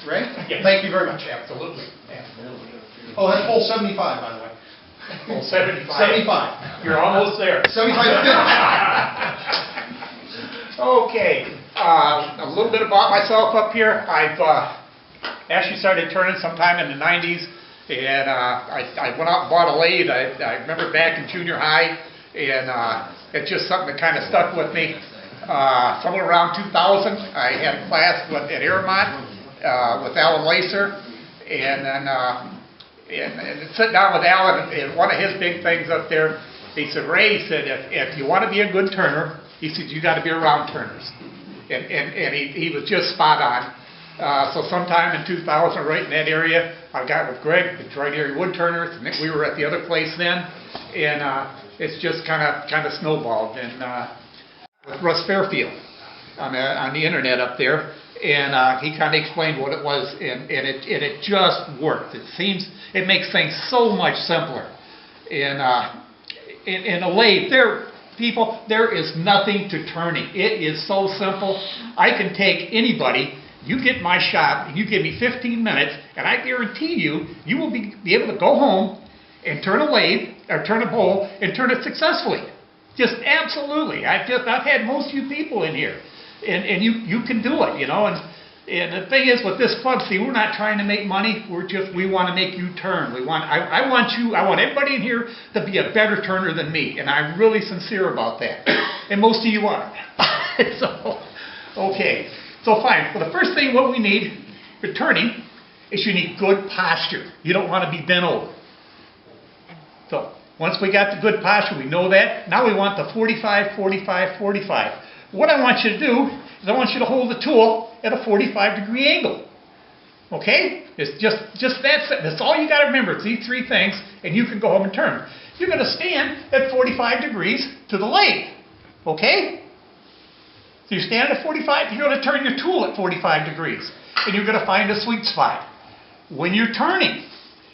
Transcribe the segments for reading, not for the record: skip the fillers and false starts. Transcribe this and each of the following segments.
Ray? Yes. Thank you very much. Absolutely. Oh, that's hole 75, by the way. Well, 75. 75. You're almost there. 75 Okay, a little bit about myself up here. I've actually started turning sometime in the 90s, and I went out and bought a lathe. I remember back in junior high, and it's just something that kind of stuck with me. Somewhere around 2000, I had a class at Airmont with Alan Lacer, and then and sit down with Alan, and one of his big things up there, he said, Ray, he said, if you want to be a good turner, he said, you got to be around turners. And he was just spot on. So sometime in 2000, right in that area, I got with Greg, the Detroit Area Wood Turners, and we were at the other place then, and it's just kind of snowballed. And with Russ Fairfield on the internet up there, and he kind of explained what it was, and it just worked. It makes things so much simpler. And in a lathe, there is nothing to turning. It is so simple. I can take anybody. You get my shop, and you give me 15 minutes, and I guarantee you will be able to go home and turn a lathe or turn a bowl and turn it successfully. Just absolutely. I've had most of you people in here, and you can do it, you know. And the thing is with this club, see, we're not trying to make money. We want to make you turn. I want everybody in here to be a better turner than me, and I'm really sincere about that. And most of you are. So, okay. So fine. Well, the first thing what we need for turning is you need good posture. You don't want to be bent over. So once we got the good posture, we know that. Now we want the 45, 45, 45. What I want you to do is I want you to hold the tool at a 45-degree angle. Okay? It's just that's all you got to remember. It's these three things, and you can go home and turn. You're going to stand at 45 degrees to the lathe. Okay? So you stand at 45, you're going to turn your tool at 45 degrees, and you're going to find a sweet spot. When you're turning,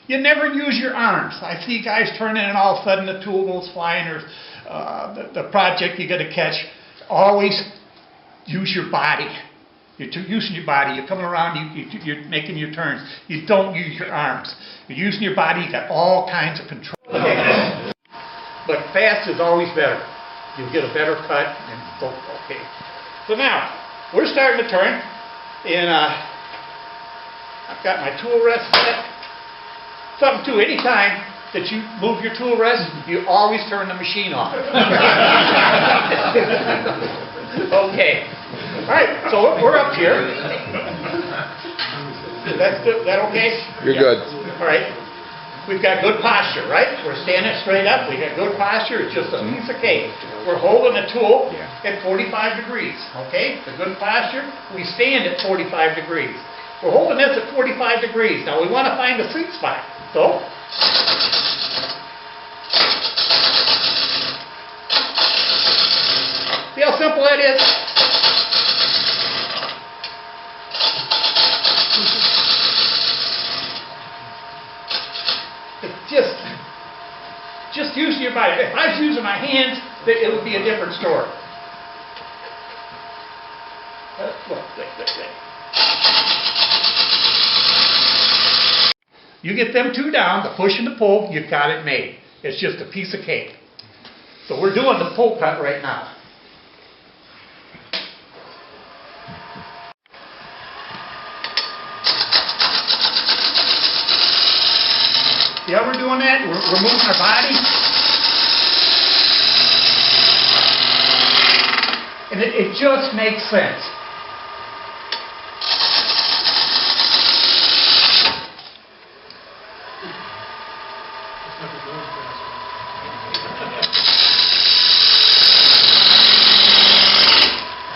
you never use your arms. I see guys turning, and all of a sudden the tool goes flying, or the project you got to catch. Always use your body. You're using your body. You're coming around, you're making your turns. You don't use your arms. You're using your body. You got all kinds of control. But fast is always better. You'll get a better cut. And okay. So now, we're starting to turn. And I've got my tool rest set. Something too, anytime that you move your tool rest, you always turn the machine off. Okay. All right, so we're up here. Is that okay? You're good. All right. We've got good posture, right? We're standing straight up. We got good posture. It's just a piece of cake. We're holding the tool at 45 degrees, okay? The good posture. We stand at 45 degrees. We're holding this at 45 degrees. Now we want to find the sweet spot. So, see how simple that is? It's just using your body. If I was using my hands, it would be a different story. Look. You get them two down, the push and the pull, you've got it made. It's just a piece of cake. So we're doing the pull cut right now. See how we're doing that? We're moving our body. And it just makes sense.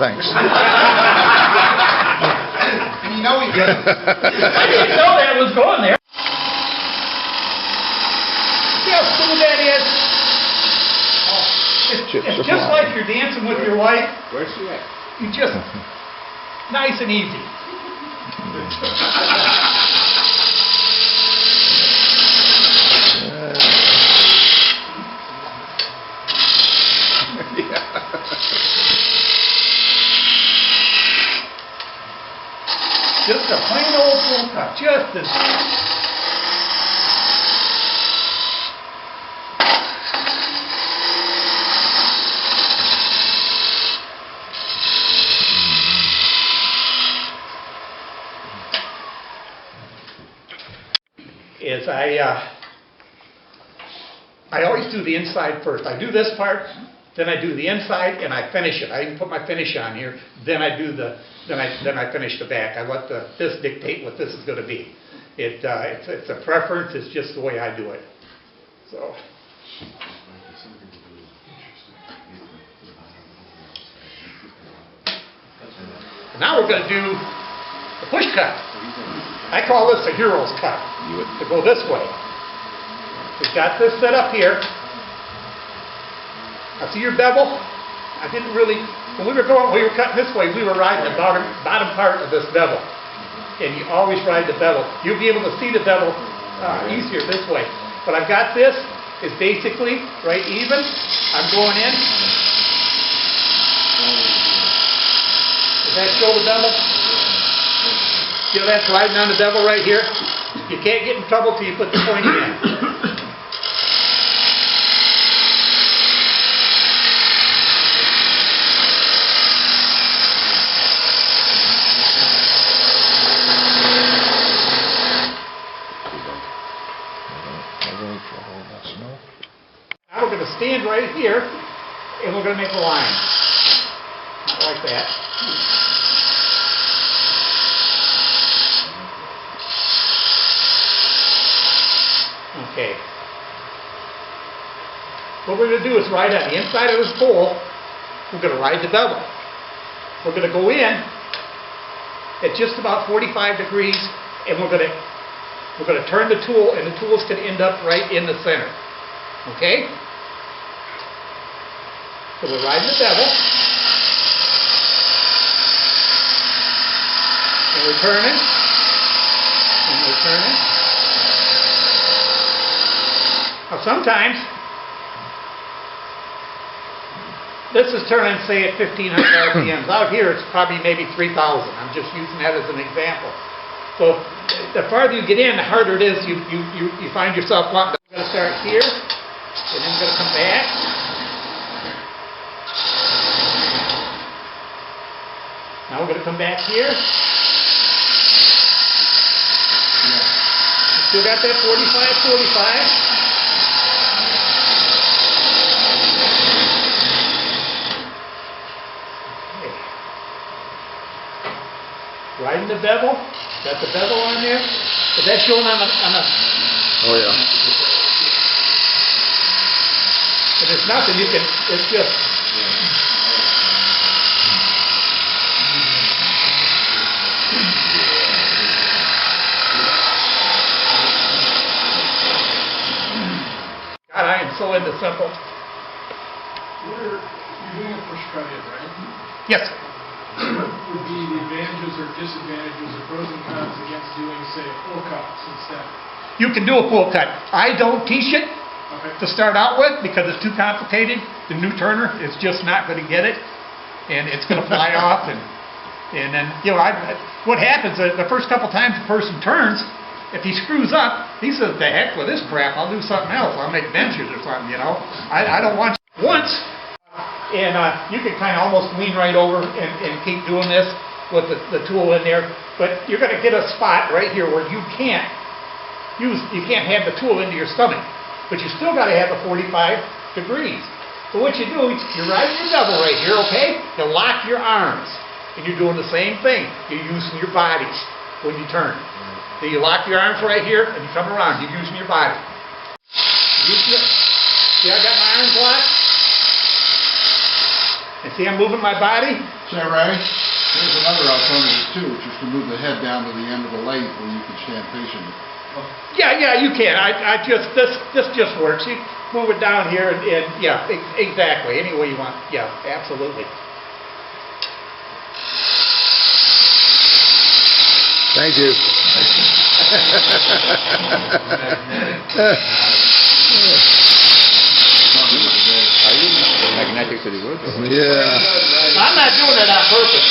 Thanks. You know he did. I didn't know that was going there. See how smooth that is? It's just like you're dancing with your wife. Where's she at? You just, nice and easy. Just a plain plain old pull cut, just as... Is I always do the inside first. I do this part, then I do the inside, and I finish it. I even put my finish on here. Then I do then I finish the back. I let this dictate what this is going to be. It's a preference. It's just the way I do it. So. Now we're going to do the push cut. I call this a hero's cut, to go this way. We've got this set up here. Now see your bevel? I didn't really, when we were cutting this way, we were riding the bottom part of this bevel. And you always ride the bevel. You'll be able to see the bevel easier this way. But I've got this, is basically right even. I'm going in. Does that show the bevel? See how that's riding on the bevel right here? You can't get in trouble till you put the point in. Now we're going to stand right here and we're going to make a line. Not like that. Okay. What we're going to do is ride on the inside of this pole. We're going to ride the bevel. We're going to go in at just about 45 degrees, and we're going to turn the tool, and the tool's going to end up right in the center. Okay? So we're riding the bevel, and we're turning, and we're turning. Now sometimes, this is turning, say, at 1,500 RPMs. Out here, it's probably maybe 3,000. I'm just using that as an example. So the farther you get in, the harder it is. You find yourself wanting to. We're going to start here, and then we're going to come back. Now we're going to come back here. Still got that 45. Riding the bevel, got the bevel on there. Is that showing on the? Oh yeah. And it's nothing. You can. It's just. God, I am so into simple. You're doing a push cut in, right? Yes. What would be the advantages or disadvantages or pros and cons against doing, say, full cuts instead? You can do a full cut. I don't teach it Okay. to start out with because it's too complicated. The new turner is just not going to get it, and it's going to fly off. And then what happens the first couple times the person turns, if he screws up, he says, "The heck with this crap! I'll do something else. I'll make benches or something." I don't want once. And you can kind of almost lean right over and keep doing this with the tool in there. But you're going to get a spot right here where you can't have the tool into your stomach. But you still got to have the 45 degrees. So what you do, you're riding your bevel right here, okay? You lock your arms. And you're doing the same thing. You're using your body when you turn. So you lock your arms right here and you come around. You're using your body. See, I got my arms locked? And see, I'm moving my body. Say, Ray, there's another alternative too, which is to move the head down to the end of the lathe where you can stand facing it. Yeah, you can. This just works. You move it down here, and yeah, exactly. Any way you want. Yeah, absolutely. Thank you. Magnetic to the wood? Yeah. I'm not doing it on purpose.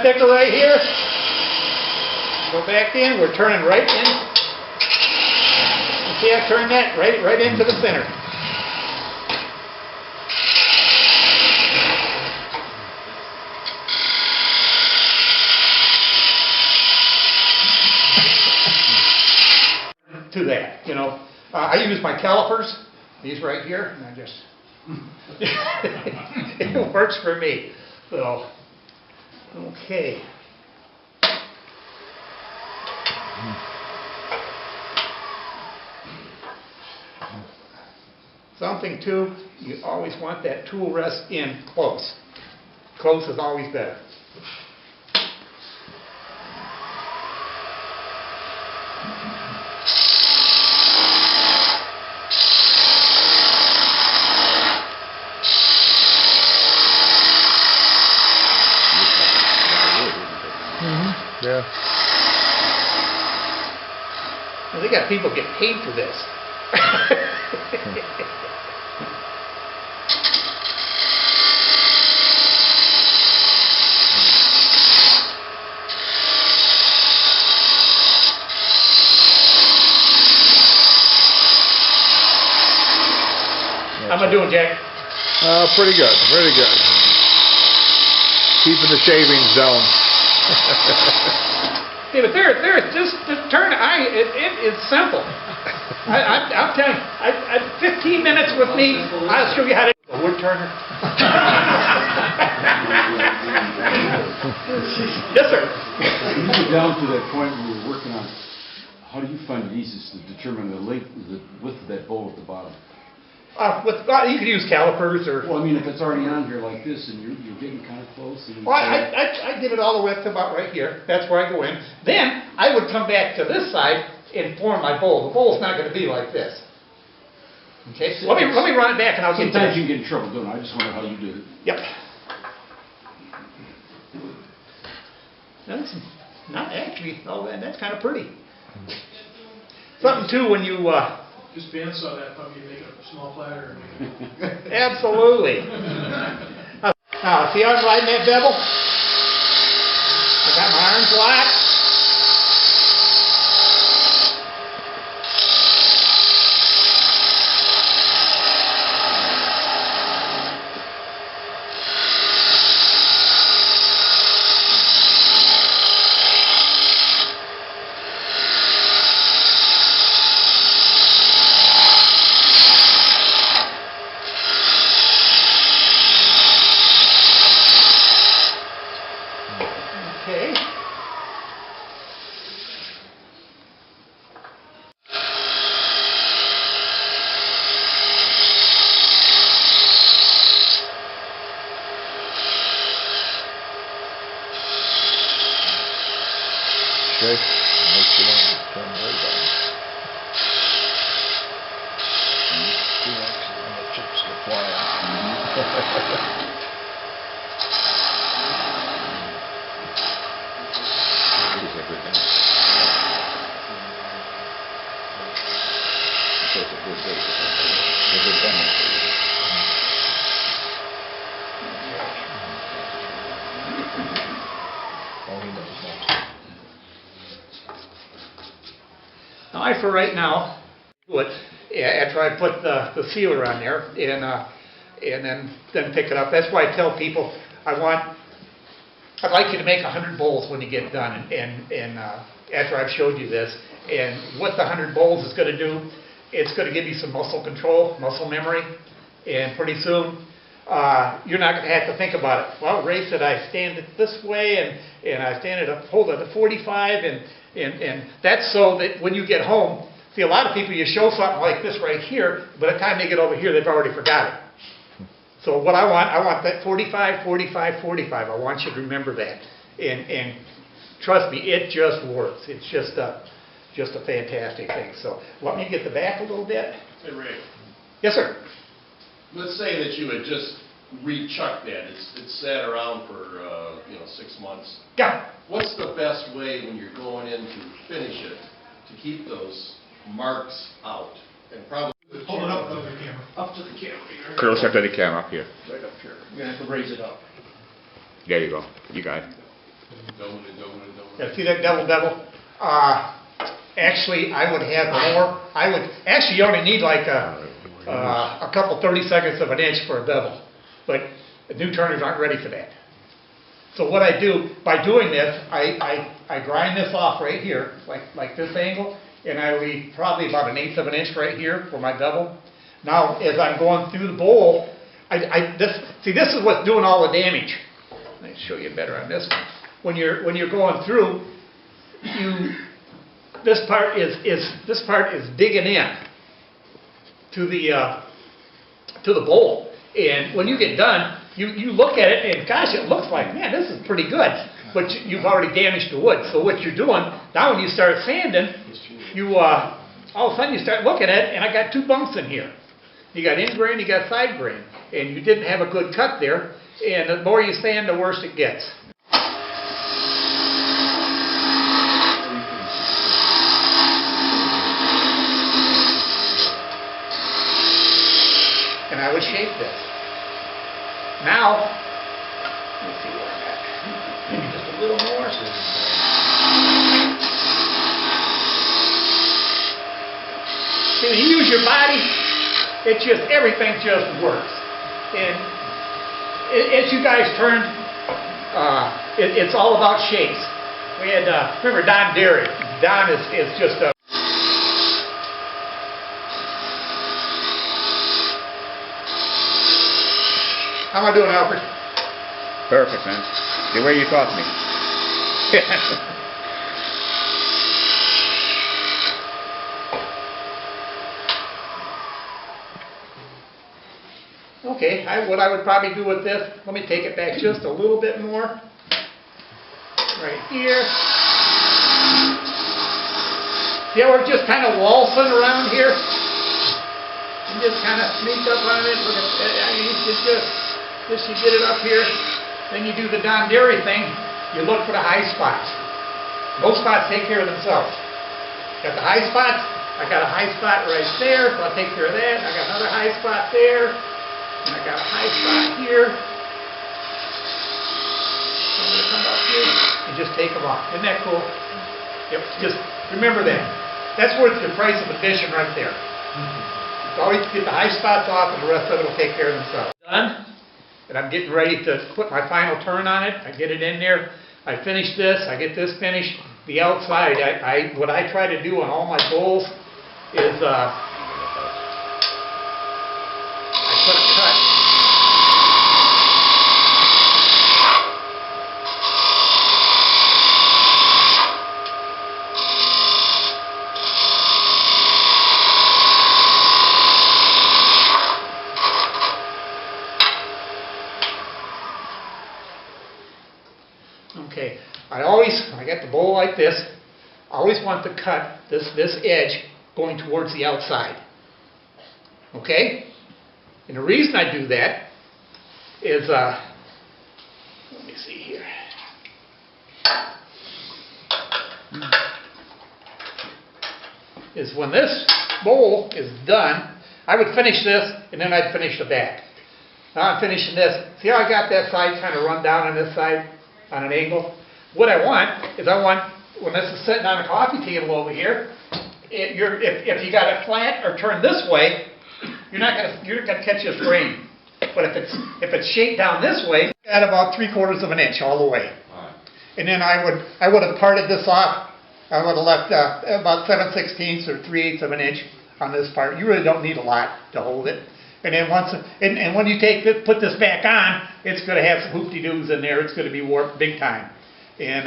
sticker right here. Go back in, we're turning right in. You see I turned that right into the center. To that, you know. I use my calipers, these right here, and I just, it works for me. So, okay. Something too, you always want that tool rest in close. Close is always better. Yeah. Well, they got people get paid for this. How am I doing, Jack? Pretty good, pretty good. Keeping the shaving zone. Yeah, but there's just the turn. It is simple. I'm telling you, 15 minutes with me, I'll show you how to do a wood turner. Yes, sir. When you get down to that point where we're working on, how do you find it easiest to determine the length, the width of that bowl at the bottom? You could use calipers or. Well, I mean, if it's already on here like this and you're getting kind of close. And Well, I did it all the way up to about right here. That's where I go in. Then I would come back to this side and form my bowl. The bowl's not going to be like this. Okay. Let me run it back and I'll get to sometimes it. you can get in trouble doing it. I just wonder how you do it. Yep. That's not actually. Oh, that's kind of pretty. Something too when you. Just bandsaw that puppy and make a small platter. Absolutely. See how I'm riding that bevel? I got my arms locked. Okay. Okay. Makes you want to turn the light on. And the chips are flying. Is everything. So it's a good day. It's a good demonstration. All he knows now. Now, for right now, do it after I put the sealer on there, and then pick it up. That's why I tell people I'd like you to make 100 bowls when you get done, and after I've showed you this, and what the 100 bowls is going to do, it's going to give you some muscle control, muscle memory, and pretty soon you're not going to have to think about it. Well, Ray said I stand it this way, and I stand it up, hold it at 45, and that's so that when you get home, see, a lot of people, you show something like this right here, by the time they get over here, they've already forgot it. So what I want that 45, 45, 45. I want you to remember that, and trust me, it just works. It's just a fantastic thing. So let me get the back a little bit. Hey, Ray, Yes, sir. let's say that you had just rechucked that. It's sat around for, 6 months. Yeah. What's the best way when you're going in to finish it to keep those marks out? And probably Hold it up to the camera. Up to the camera. Here. Close up to the camera up here. Right up here. You're gonna have to raise it up. There you go. You got it. Yeah, see that double? Actually, I would have more, actually, you only need like a couple 30 seconds of an inch for a bevel, but the new turners aren't ready for that. So what I do, by doing this, I grind this off right here, like this angle, and I leave probably about 1/8 of an inch right here for my bevel. Now, as I'm going through the bowl, this is what's doing all the damage. Let me show you better on this one. When you're going through, this part is digging in to the bowl, and when you get done, you look at it and gosh, it looks like, man, this is pretty good, but you've already damaged the wood. So what you're doing now, when you start sanding, all of a sudden you start looking at it, and I got 2 bumps in here. You got in grain, you got side grain, and you didn't have a good cut there. And the more you sand, the worse it gets. And I would shape this. Now, let's see where I'm at. Maybe just a little more. See, when you use your body, everything just works. And as you guys turned, it's all about shapes. We had, remember Don Derry? Don is just a... How am I doing, Alfred? Perfect, man. The way you taught me. Okay, what I would probably do with this, let me take it back just a little bit more. Right here. See how we're just kind of waltzing around here? And just kind of sneak up on it. Look at, I mean, just you get it up here. Then you do the Don Derry thing. You look for the high spots. Those spots take care of themselves. Got the high spots. I got a high spot right there, so I'll take care of that. I got another high spot there. And I got a high spot here. I'm going to come up here and just take them off. Isn't that cool? Yep, just remember that. That's worth the price of admission right there. It's always get the high spots off and the rest of it will take care of themselves. Done. And I'm getting ready to put my final turn on it. I get it in there. I finish this. I get this finished. The outside, what I try to do on all my bowls is I put a cut. Okay, when I get the bowl like this, I always want to cut this edge going towards the outside. Okay? And the reason I do that is, let me see here. Is when this bowl is done, I would finish this and then I'd finish the back. Now I'm finishing this. See how I got that side kind of run down on this side on an angle? What I want is when this is sitting on a coffee table over here, if you got it flat or turned this way, you're not gonna catch this grain. But if it's shaped down this way, at about 3/4 of an inch all the way. And then I would have parted this off. I would have left about 7/16 or 3/8 of an inch on this part. You really don't need a lot to hold it. And then when you put this back on, it's going to have some hoopty-doos in there. It's going to be warped big time. And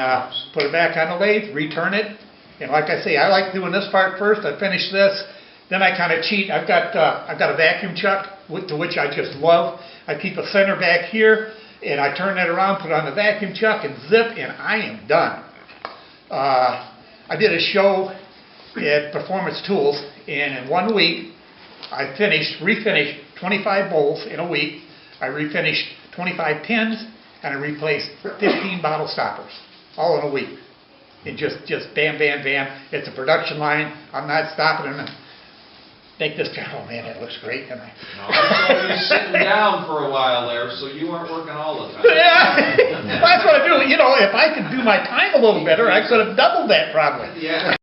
put it back on the lathe, return it. And like I say, I like doing this part first. I finish this. Then I kind of cheat. I've got a vacuum chuck, to which I just love. I keep a center back here, and I turn that around, put it on the vacuum chuck, and zip, and I am done. I did a show at Performance Tools, and in 1 week, I refinished 25 bowls in a week. I refinished 25 pins, and I replaced 15 bottle stoppers, all in a week. And just bam, bam, bam. It's a production line. I'm not stopping them. Make this guy, oh man, that looks great. And No, I saw you sitting down for a while there, so you weren't working all the time. Yeah, well, that's what I do. You know, if I could do my time a little better, I could have doubled that probably. Yeah.